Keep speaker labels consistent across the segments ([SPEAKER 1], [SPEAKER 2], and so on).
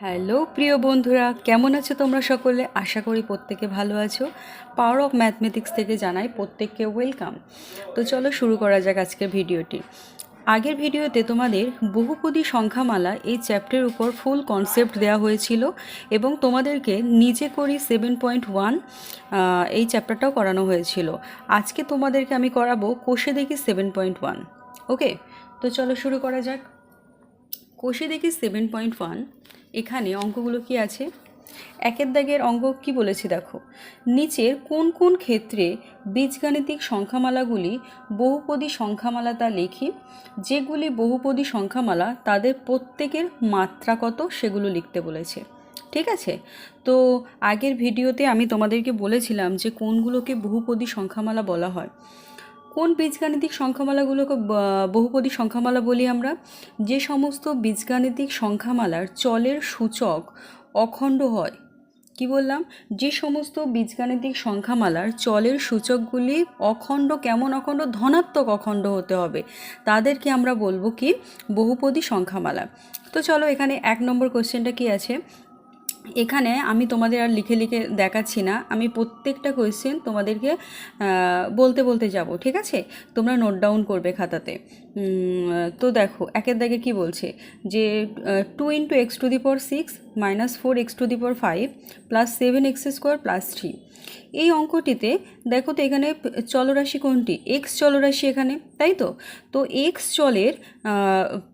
[SPEAKER 1] Hello প্রিয় বন্ধুরা, কেমন আছো তোমরা সকলে? আশা করি প্রত্যেকে ভালো আছো। পাওয়ার অফ ম্যাথমেটিক্স থেকে জানাই প্রত্যেককে ওয়েলকাম। তো চলো শুরু করা যাক আজকের ভিডিওটি। আগের ভিডিওতে তোমাদের বহুপদী সংখ্যামালা এই চ্যাপ্টারের উপর ফুল কনসেপ্ট দেওয়া হয়েছিল এবং তোমাদেরকে নিজে করি 7.1 এই চ্যাপ্টারটাও করানো হয়েছিল। আজকে তোমাদেরকে আমি করাবো কোষে দেখি 7.1। ওকে, তো চলো শুরু করা যাক। কোষে দেখি 7.1। এখানে অঙ্কগুলো কি আছে? একের দাগের অঙ্ক কি বলেছে দেখো, নিচের কোন কোন ক্ষেত্রে বীজগাণিতিক সংখ্যামালাগুলি বহুপদী সংখ্যামালা তা লিখি। যেগুলি বহুপদী সংখ্যামালা তাদের প্রত্যেকের মাত্রা কত সেগুলো লিখতে বলেছে। ঠিক আছে, তো আগের ভিডিওতে আমি তোমাদেরকে বলেছিলাম যে কোনগুলোকে বহুপদী সংখ্যামালা বলা হয়। কোন বীজগাণিতিক সংখ্যামালাগুলোকে বহুপদী সংখ্যামালা বলি আমরা? যে সমস্ত বীজগাণিতিক সংখ্যামালার চলের সূচক অখণ্ড হয়। কি বললাম? যে সমস্ত বীজগাণিতিক সংখ্যামালার চলের সূচকগুলি অখণ্ড। কেমন অখণ্ড? ধনাত্মক অখণ্ড হতে হবে, তাদেরকে আমরা বলবো কি? বহুপদী সংখ্যামালা। তো চলো এখানে 1 নম্বর কোশ্চেনটা কি আছে। এখানে আমি তোমাদের আর লিখে লিখে দেখাচ্ছি না, আমি প্রত্যেকটা কোয়েশ্চেন তোমাদেরকে বলতে বলতে যাব। ঠিক আছে, তোমরা নোট ডাউন করবে খাতাতে। তো দেখো একের দাগে কি বলছে যে 2 × x⁶ - 4 x⁵ plus 7x² plus 3। এই অঙ্কটিতে দেখো তো এখানে চলরাশি কোনটি? এক্স চলরাশি এখানে, তাই তো? তো এক্স চলের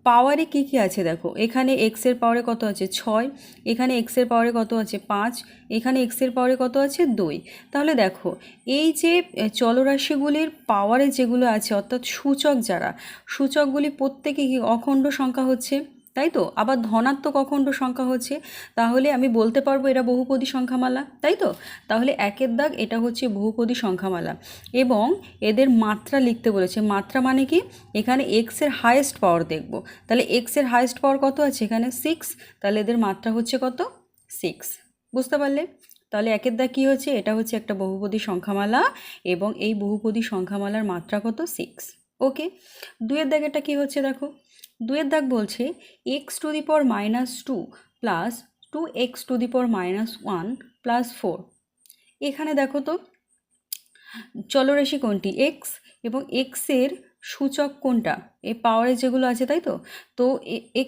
[SPEAKER 1] পাওয়ারে কী কী আছে দেখো। এখানে এক্সের পাওয়ারে কত আছে? 6। এখানে এক্সের পাওয়ারে কত আছে? 5। এখানে এক্সের পাওয়ারে কত আছে? 2। তাহলে দেখো এই যে চলরাশিগুলির পাওয়ারে যেগুলো আছে, অর্থাৎ সূচক যারা, সূচকগুলি প্রত্যেকে কি অখণ্ড সংখ্যা হচ্ছে, তাই তো? আবার ধনাত্মক অখণ্ড সংখ্যা হচ্ছে। তাহলে আমি বলতে পারবো এরা বহুপদী সংখ্যামালা, তাই তো? তাহলে একের দাগ এটা হচ্ছে বহুপদী সংখ্যামালা এবং এদের মাত্রা লিখতে বলেছে। মাত্রা মানে কি? এখানে এক্সের হায়েস্ট পাওয়ার দেখব। তাহলে এক্সের হায়েস্ট পাওয়ার কত আছে? এখানে 6। তাহলে এদের মাত্রা হচ্ছে কত? 6। বুঝতে পারলে? তাহলে একের দাগ কী হচ্ছে? এটা হচ্ছে একটা বহুপদী সংখ্যামালা এবং এই বহুপদী সংখ্যামালার মাত্রা কত? 6। ওকে, দুয়ের দাগেরটা কী হচ্ছে দেখো। দুয়ের দাগ বলছে x⁻² প্লাস 2x⁻−1 প্লাস 4। এখানে দেখো তো চলরাশি কোনটি? এক্স, এবং এক্সের সূচক কোনটা? এই পাওয়ারে যেগুলো আছে, তাই তো? তো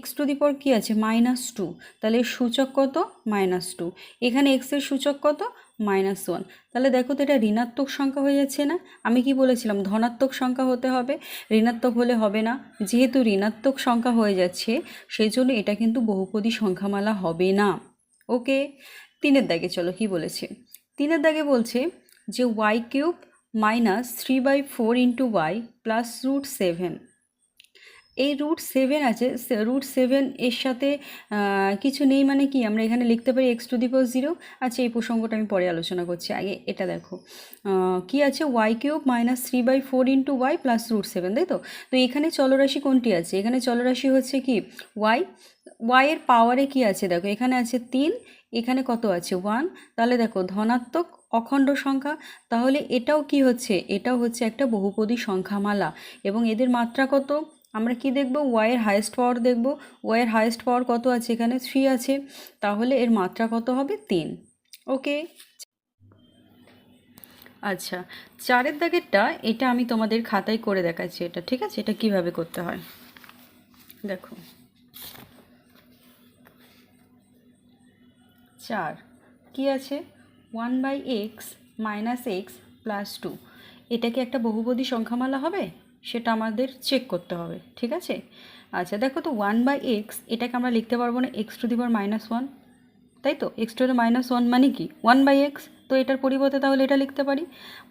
[SPEAKER 1] x⁻ কি আছে? -2। তাহলে সূচক কত? -2। এখানে এক্সের সূচক কত? -1। তাহলে দেখো তো এটা ঋণাত্মক সংখ্যা হয়ে যাচ্ছে না? আমি কি বলেছিলাম? ধনাত্মক সংখ্যা হতে হবে, ঋণাত্মক হলে হবে না। যেহেতু ঋণাত্মক সংখ্যা হয়ে যাচ্ছে সেই জন্য এটা কিন্তু বহুপদী সংখ্যামালা হবে না। ওকে, তিনের দাগে চলো কি বলেছে। তিনের দাগে বলছে যে y³ - 3/4 × y প্লাস √7। এই √7 আছে, √7 এর সাথে কিছু নেই মানে কি? আমরা এখানে লিখতে পারি x⁻0। আচ্ছা, এই প্রসঙ্গটা আমি পরে আলোচনা করছি, আগে এটা দেখো কি আছে? y³ - 3/4 × y প্লাস √7, তাই তো? তো এখানে চলরাশি কোনটি আছে? এখানে চলরাশি হচ্ছে কি? y। y এর পাওয়ারে কি আছে দেখো, এখানে আছে 3, এখানে কত আছে? 1। তাহলে দেখো ধনাত্মক অখণ্ড সংখ্যা। তাহলে এটাও কি হচ্ছে? এটাও হচ্ছে একটা বহুপদী সংখ্যামালা এবং এদের মাত্রা কত? আমরা কি দেখব? y এর হায়েস্ট পাওয়ার দেখব। y এর হায়েস্ট পাওয়ার কত আছে? এখানে 3 আছে। তাহলে এর মাত্রা কত হবে? 3। ওকে, আচ্ছা, চারের দাগেরটা এটা আমি তোমাদের খাতায় করে দেখাচ্ছি। এটা ঠিক আছে, এটা কিভাবে করতে হয় দেখো। 4 কি আছে? 1/x - x plus 2। এটা কি একটা বহুপদী সংখ্যামালা হবে? সেটা আমাদের চেক করতে হবে। ঠিক আছে, আচ্ছা দেখো তো 1/x এটাকে আমরা লিখতে পারবো না x⁻−1, তাই তো? x⁻−1 মানে কি? 1/x। তো এটার পরিবর্তে তাহলে এটা লিখতে পারি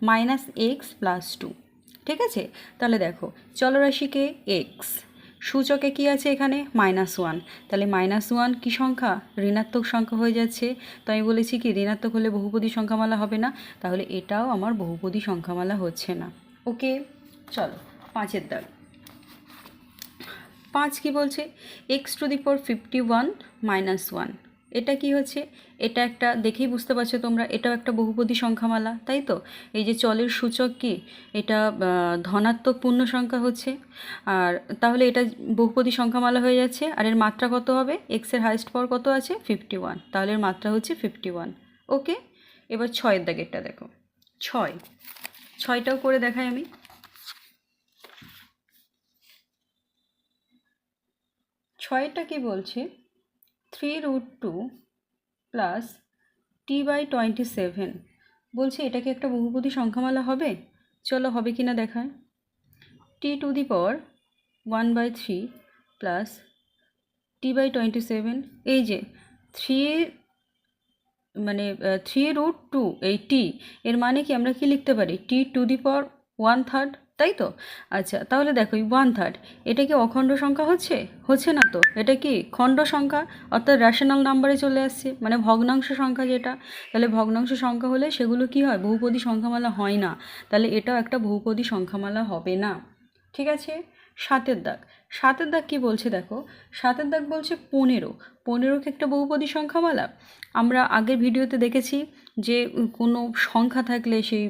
[SPEAKER 1] -x প্লাস 2। ঠিক আছে, তাহলে দেখো চলরাশিকে এক্স, সূচকে কি আছে? এখানে -1। তাহলে -1 কি সংখ্যা? ঋণাত্মক সংখ্যা হয়ে যাচ্ছে। তো আমি বলেছি কি ঋণাত্মক হলে বহুপদী সংখ্যামালা হবে না, তাহলে এটাও আমার বহুপদী সংখ্যামালা হচ্ছে না। ওকে, চলো 5-এর দাগ। 5 কি বলছে? x⁻51 - 1। এটা কি হচ্ছে, এটা একটা দেখেই বুঝতে পারছো তোমরা, এটাও একটা বহুপদী সংখ্যামালা, তাই তো? এই যে চলের সূচক কি, এটা ধনাত্মক পূর্ণ সংখ্যা হচ্ছে, আর তাহলে এটা বহুপদী সংখ্যামালা হয়ে যাচ্ছে। আর এর মাত্রা কত হবে, এক্সের হাইয়েস্ট পাওয়ার কত আছে 51, তাহলে এর মাত্রা হচ্ছে 51। ওকে, এবার 6-এর দাগেরটা দেখো। 6টাও করে দেখাই আমি। 6টা কি বলছে, 3√2 প্লাস t/27, বলছে এটা কি একটা বহুপদী সংখ্যামালা হবে? চলো হবে কি না দেখায়। t⁻1/3 প্লাস t/27, এই যে 3 মানে 3√2, এই টি এর মানে কি আমরা কি লিখতে পারি, t⁻1/3, তাই তো? আচ্ছা, তাহলে দেখো এই 1/3 এটা কি অখণ্ড সংখ্যা হচ্ছে? হচ্ছে না তো, এটা কি খণ্ড সংখ্যা, অর্থাৎ রেশনাল নাম্বারে চলে আসছে, মানে ভগ্নাংশ সংখ্যা যেটা। তাহলে ভগ্নাংশ সংখ্যা হলে সেগুলো কি হয়, বহুপদী সংখ্যামালা হয় না, তাহলে এটাও একটা বহুপদী সংখ্যামালা হবে না। ঠিক আছে, 7-এর দাগ। 7-এর দাগ কী বলছে দেখো, 7-এর দাগ বলছে 15 কি একটা বহুপদী সংখ্যামালা? আমরা আগের ভিডিওতে দেখেছি যে কোনো সংখ্যা থাকলে সেই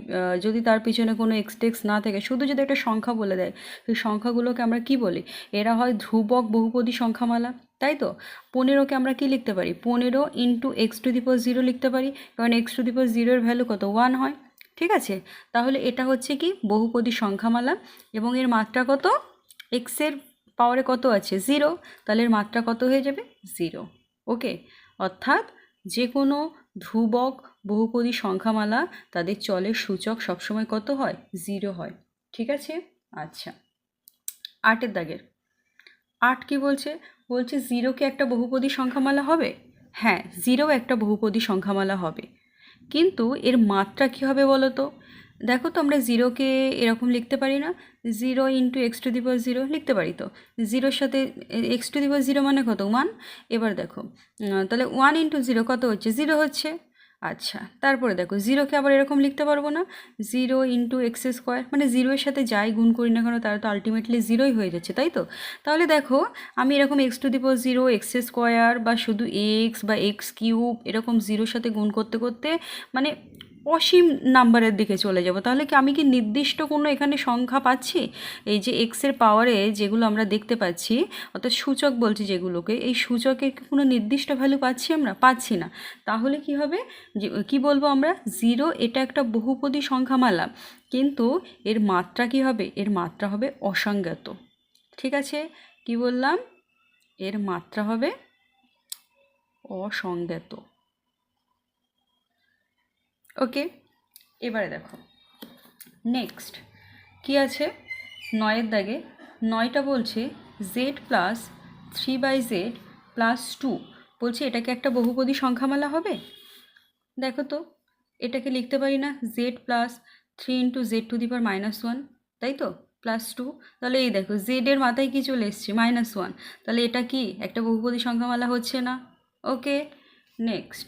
[SPEAKER 1] যদি তার পিছনে কোনো এক্সটেক্স না থাকে, শুধু যদি একটা সংখ্যা বলে দেয়, সেই সংখ্যাগুলোকে আমরা কি বলি, এরা হয় ধ্রুবক বহুপদী সংখ্যামালা, তাই তো? 15কে আমরা কি লিখতে পারি, 15 ইন্টু x⁻0 লিখতে পারি, কারণ x⁻0 এর ভ্যালু কত, 1 হয়। ঠিক আছে, তাহলে এটা হচ্ছে কি বহুপদী সংখ্যামালা, এবং এর মাত্রা কত, এক্সের পাওয়ারে কত আছে 0, তাহলে এর মাত্রা কত হয়ে যাবে 0। ওকে, অর্থাৎ যে কোনো ধ্রুবক বহুপদী সংখ্যামালা তাদের চলের সূচক সবসময় কত হয়, 0 হয়। ঠিক আছে, আচ্ছা 8-এর দাগের। 8 কি বলছে, বলছে 0 কি একটা বহুপদী সংখ্যামালা হবে? হ্যাঁ, 0 একটা বহুপদী সংখ্যামালা হবে, কিন্তু এর মাত্রা কী হবে বলো তো? দেখো তো, আমরা 0কে এরকম লিখতে পারি না, 0 ইন্টু x⁻0 লিখতে পারি তো, 0-র সাথে x⁻0 মানে কত, 1। এবার দেখো তাহলে 1 ইন্টু 0 কত হচ্ছে, 0 হচ্ছে। আচ্ছা, তারপরে দেখো 0কে আবার এরকম লিখতে পারবো না, 0 ইন্টু x², মানে 0-এর সাথে যাই গুণ করি না কেন তারা তো আলটিমেটলি 0ই হয়ে যাচ্ছে, তাই তো? তাহলে দেখো আমি এরকম x⁻0, x² বা শুধু x বা x³ এরকম 0-র সাথে গুণ করতে করতে মানে অসীম নাম্বারের দিকে চলে যাব। তাহলে কি আমি কি নির্দিষ্ট কোনো এখানে সংখ্যা পাচ্ছি? এই যে এক্সের পাওয়ারে যেগুলো আমরা দেখতে পাচ্ছি, অর্থাৎ সূচক বলছি যেগুলোকে, এই সূচকের কোনো নির্দিষ্ট ভ্যালু পাচ্ছি আমরা? পাচ্ছি না। তাহলে কি হবে, যে কী বলবো আমরা, 0 এটা একটা বহুপদী সংখ্যামালা, কিন্তু এর মাত্রা কি হবে, এর মাত্রা হবে অসংজ্ঞাত। ঠিক আছে, কি বললাম, এর মাত্রা হবে অসংজ্ঞাত। ওকে, এবারে দেখো নেক্সট কি আছে 9-এর দাগে। 9টা বলছে z+3/z+2, বলছে এটাকে একটা বহুপদী সংখ্যামালা হবে? দেখো তো, এটাকে লিখতে পারি না z+3 ইন্টু z⁻1, তাই তো, +2, তাহলে এই দেখো জেডের মাথায় কি চলে এসছে, -1, তাহলে এটা কি একটা বহুপদী সংখ্যামালা হচ্ছে না। ওকে, নেক্সট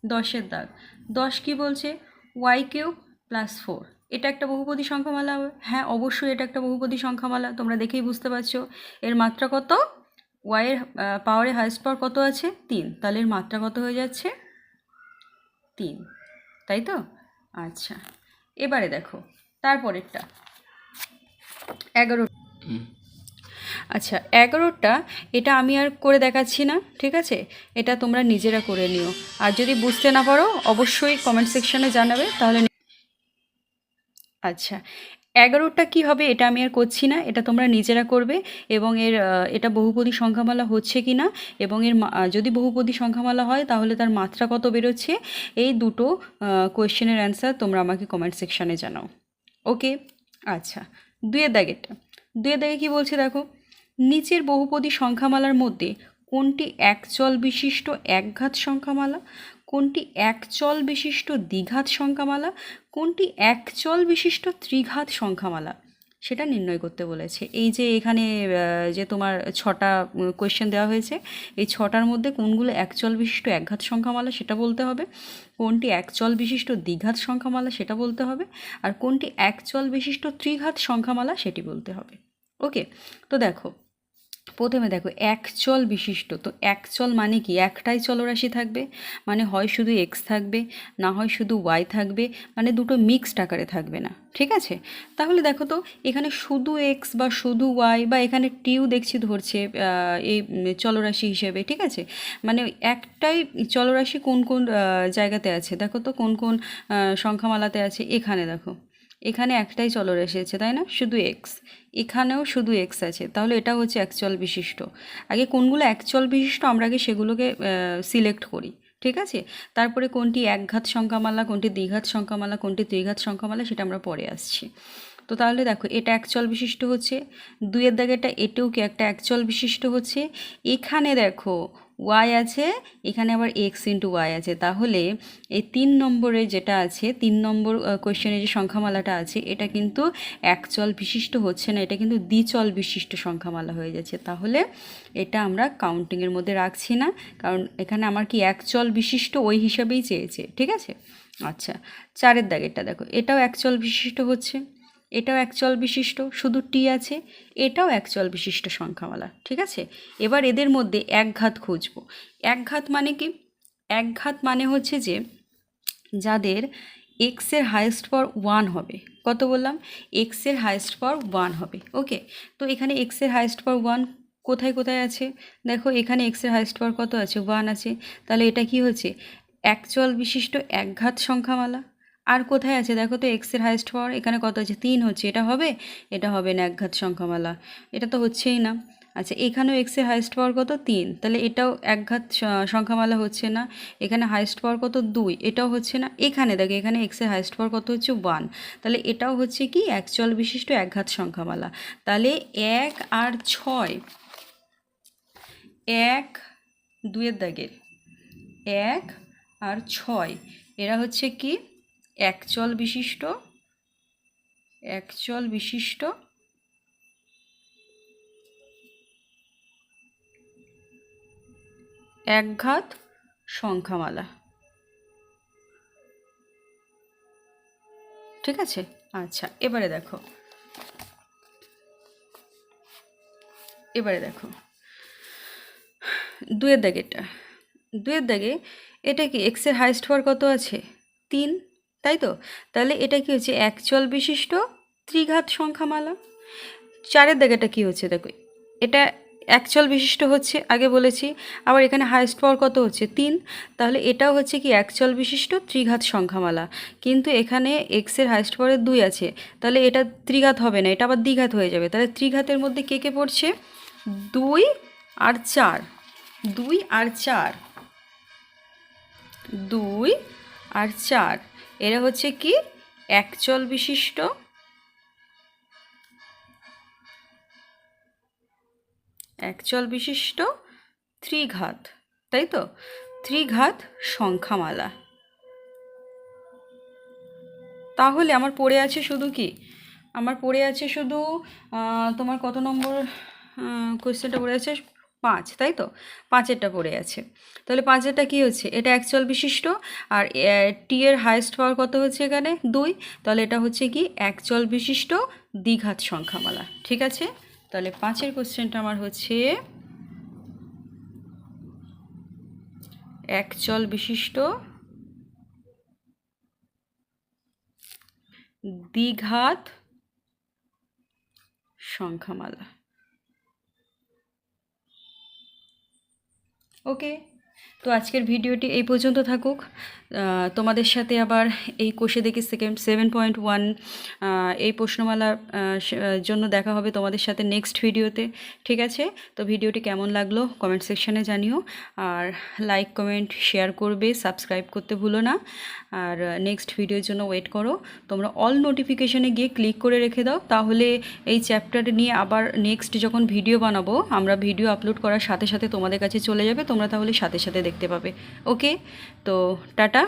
[SPEAKER 1] 10-এর দাগ। 10 কি বলছে, y³ + 4, এটা একটা বহুপদী সংখ্যামালা হবে? হ্যাঁ, অবশ্যই এটা একটা বহুপদী সংখ্যামালা, তোমরা দেখেই বুঝতে পারছো। এর মাত্রা কত, y-এর পাওয়ারে হাইয়েস্ট পাওয়ার কত আছে 3, তাহলে এর মাত্রা কত হয়ে যাচ্ছে 3, তাই তো? আচ্ছা, এবারে দেখো তারপরেরটা 11। আচ্ছা 11টা, এটা আমি আর করে দেখাচ্ছি না, ঠিক আছে, এটা তোমরা নিজেরা করে নিও, আর যদি বুঝতে না পারো অবশ্যই কমেন্ট সেকশানে জানাবে তাহলে। আচ্ছা 11টা কী হবে এটা আমি আর করছি না, এটা তোমরা নিজেরা করবে, এবং এর এটা বহুপদী সংখ্যামালা হচ্ছে কি না, এবং এর যদি বহুপদী সংখ্যামালা হয় তাহলে তার মাত্রা কত বেরোচ্ছে, এই দুটো কোয়েশ্চেনের অ্যান্সার তোমরা আমাকে কমেন্ট সেকশানে জানাও। ওকে, আচ্ছা 2-এর দাগেরটা। 2-এর দাগে কী বলছে দেখো, নিচের বহুপদী সংখ্যামালার মধ্যে কোনটি একচল বিশিষ্ট একঘাত সংখ্যামালা, কোনটি একচল বিশিষ্ট দ্বিঘাত সংখ্যামালা, কোনটি একচল বিশিষ্ট ত্রিঘাত সংখ্যামালা, সেটা নির্ণয় করতে বলেছে। এই যে এখানে যে তোমার 6টা কোয়েশ্চেন দেওয়া হয়েছে, এই 6টার মধ্যে কোনগুলো একচল বিশিষ্ট একঘাত সংখ্যামালা সেটা বলতে হবে, কোনটি একচল বিশিষ্ট দ্বিঘাত সংখ্যামালা সেটা বলতে হবে, আর কোনটি একচল বিশিষ্ট ত্রিঘাত সংখ্যামালা সেটি বলতে হবে। ওকে, তো দেখো প্রথমে দেখো একচল বিশিষ্ট, তো একচল মানে কি, একটাই চলরাশি থাকবে, মানে হয় শুধু এক্স থাকবে, না হয় শুধু ওয়াই থাকবে, মানে দুটো মিক্সড আকারে থাকবে না, ঠিক আছে। তাহলে দেখো তো এখানে শুধু এক্স বা শুধু ওয়াই বা এখানে টিউ দেখছি ধরছে এই চলরাশি হিসেবে, ঠিক আছে। মানে একটাই চলরাশি কোন কোন জায়গাতে আছে দেখো তো, কোন কোন সংখ্যামালাতে আছে, এখানে দেখো, এখানে একটাই চলরাশি আছে তাই না, শুধু এক্স, এখানেও শুধু এক্স আছে, তাহলে এটা হচ্ছে একচল বিশিষ্ট। আগে কোনগুলো একচল বিশিষ্ট আমরা আগে সেগুলোকে সিলেক্ট করি, ঠিক আছে। তারপরে কোনটি একঘাত সংখ্যামালা, কোনটি দ্বিঘাত সংখ্যামালা, কোনটি ত্রিঘাত সংখ্যামালা, সেটা আমরা পরে আসছি। তো তাহলে দেখো এটা একচল বিশিষ্ট হচ্ছে, দুইয়ের দাগেটা এটাও কি একটা একচল বিশিষ্ট হচ্ছে। এখানে দেখো ওয়াই আছে, এখানে আবার এক্স ইন্টু ওয়াই আছে, তাহলে এই 3 নম্বরে যেটা আছে, 3 নম্বর কোয়েশ্চেনে যে সংখ্যামালাটা আছে, এটা কিন্তু একচল বিশিষ্ট হচ্ছে না, এটা কিন্তু দ্বিচল বিশিষ্ট সংখ্যামালা হয়ে যাচ্ছে। তাহলে এটা আমরা কাউন্টিংয়ের মধ্যে রাখছি না, কারণ এখানে আমার কি একচল বিশিষ্ট ওই হিসাবেই চেয়েছে, ঠিক আছে। আচ্ছা, 4-এর দাগেরটা দেখো, এটাও একচল বিশিষ্ট হচ্ছে, এটাও একচল বিশিষ্ট, শুধু টি আছে, এটাও একচল বিশিষ্ট সংখ্যামালা, ঠিক আছে। এবার এদের মধ্যে একঘাত খুঁজব। একঘাত মানে কি, একঘাত মানে হচ্ছে যে যাদের এক্সের হাইয়েস্ট পাওয়ার 1 হবে, কত বললাম, এক্সের হাইয়েস্ট পাওয়ার 1 হবে, ওকে। তো এখানে এক্সের হাইয়েস্ট পাওয়ার 1 কোথায় কোথায় আছে দেখো, এখানে এক্সের হাইয়েস্ট পাওয়ার কত আছে, 1 আছে, তাহলে এটা কি হচ্ছে, একচল বিশিষ্ট একঘাত সংখ্যামালা। আর কোথায় আছে দেখো তো, এক্সের হাইয়েস্ট পাওয়ার এখানে কত আছে, 3 হচ্ছে, এটা হবে, এটা হবে না একঘাত সংখ্যামালা, এটা তো হচ্ছেই না। আচ্ছা, এখানেও এক্সের হাইয়েস্ট পাওয়ার কত, 3, তাহলে এটাও একঘাত সংখ্যামালা হচ্ছে না। এখানে হাইয়েস্ট পাওয়ার কত, 2, এটাও হচ্ছে না। এখানে দেখো, এখানে এক্সের হাইয়েস্ট পাওয়ার কত হচ্ছে, 1, তাহলে এটাও হচ্ছে কি একচল বিশিষ্ট একঘাত সংখ্যামালা। তাহলে 1 আর 6, 1 2-এর দাগের 1 আর 6 এরা হচ্ছে কি একচল বিশিষ্ট, একচল বিশিষ্ট একঘাত সংখ্যামালা, ঠিক আছে। আচ্ছা, এবারে দেখো, এবারে দেখো 2-এর দাগেরটা, 2-এর দাগে এটা কি এক্সের হাইয়েস্ট পাওয়ার কত আছে, 3, তাই তো। তাহলে এটা কি হচ্ছে একচল বিশিষ্ট ত্রিঘাত সংখ্যামালা। 4-এর দাগেটা কি হচ্ছে দেখো, এটা একচল বিশিষ্ট হচ্ছে, আগে বলেছি, আবার এখানে হাইয়েস্ট পাওয়ার কত হচ্ছে, 3, তাহলে এটাও হচ্ছে কি একচল বিশিষ্ট ত্রিঘাত সংখ্যামালা। কিন্তু এখানে এক্সের হাইয়েস্ট পাওয়ারের 2 আছে, তাহলে এটা ত্রিঘাত হবে না, এটা আবার দ্বিঘাত হয়ে যাবে। তাহলে ত্রিঘাতের মধ্যে কে কে পড়ছে, 2 আর 4, 2 আর 4, 2 আর 4 এরা হচ্ছে কি একচল বিশিষ্ট, একচল বিশিষ্ট ত্রিঘাত, তাই তো, ত্রিঘাত সংখ্যামালা। তাহলে আমার পড়ে আছে শুধু কি, আমার পড়ে আছে শুধু তোমার কত নম্বর কোয়েশ্চেনটা পড়ে আছে, 5, তাই তো, 5-এরটা পড়ে আছে। তাহলে 5-এরটা কী হচ্ছে, এটা একচল বিশিষ্ট, আর টি এর হাইয়েস্ট পাওয়ার কত হচ্ছে এখানে, 2, তাহলে এটা হচ্ছে কি একচল বিশিষ্ট দ্বিঘাত সংখ্যামালা, ঠিক আছে। তাহলে 5-এর কোয়েশ্চেনটা আমার হচ্ছে একচল বিশিষ্ট দ্বিঘাত সংখ্যামালা, ওকে। তো আজকের ভিডিওটি এই পর্যন্ত থাকুক, তোমাদের সাথে আবার এই কোষে দেখি 7.1 এই প্রশ্নমালার জন্য দেখা হবে তোমাদের সাথে নেক্সট ভিডিওতে, ঠিক আছে। তো ভিডিওটি কেমন লাগলো কমেন্ট সেকশানে জানিও, আর লাইক কমেন্ট শেয়ার করবে, সাবস্ক্রাইব করতে ভুলো না, আর নেক্সট ভিডিওর জন্য ওয়েট করো। তোমরা অল নোটিফিকেশানে গিয়ে ক্লিক করে রেখে দাও, তাহলে এই চ্যাপ্টার নিয়ে আবার নেক্সট যখন ভিডিও বানাবো, আমরা ভিডিও আপলোড করার সাথে সাথে তোমাদের কাছে চলে যাবে, তোমরা তাহলে সাথে সাথে দেখতে পাবে, ওকে। তো টাটা,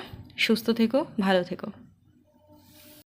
[SPEAKER 1] সুস্থ থেকো, ভালো থেকো।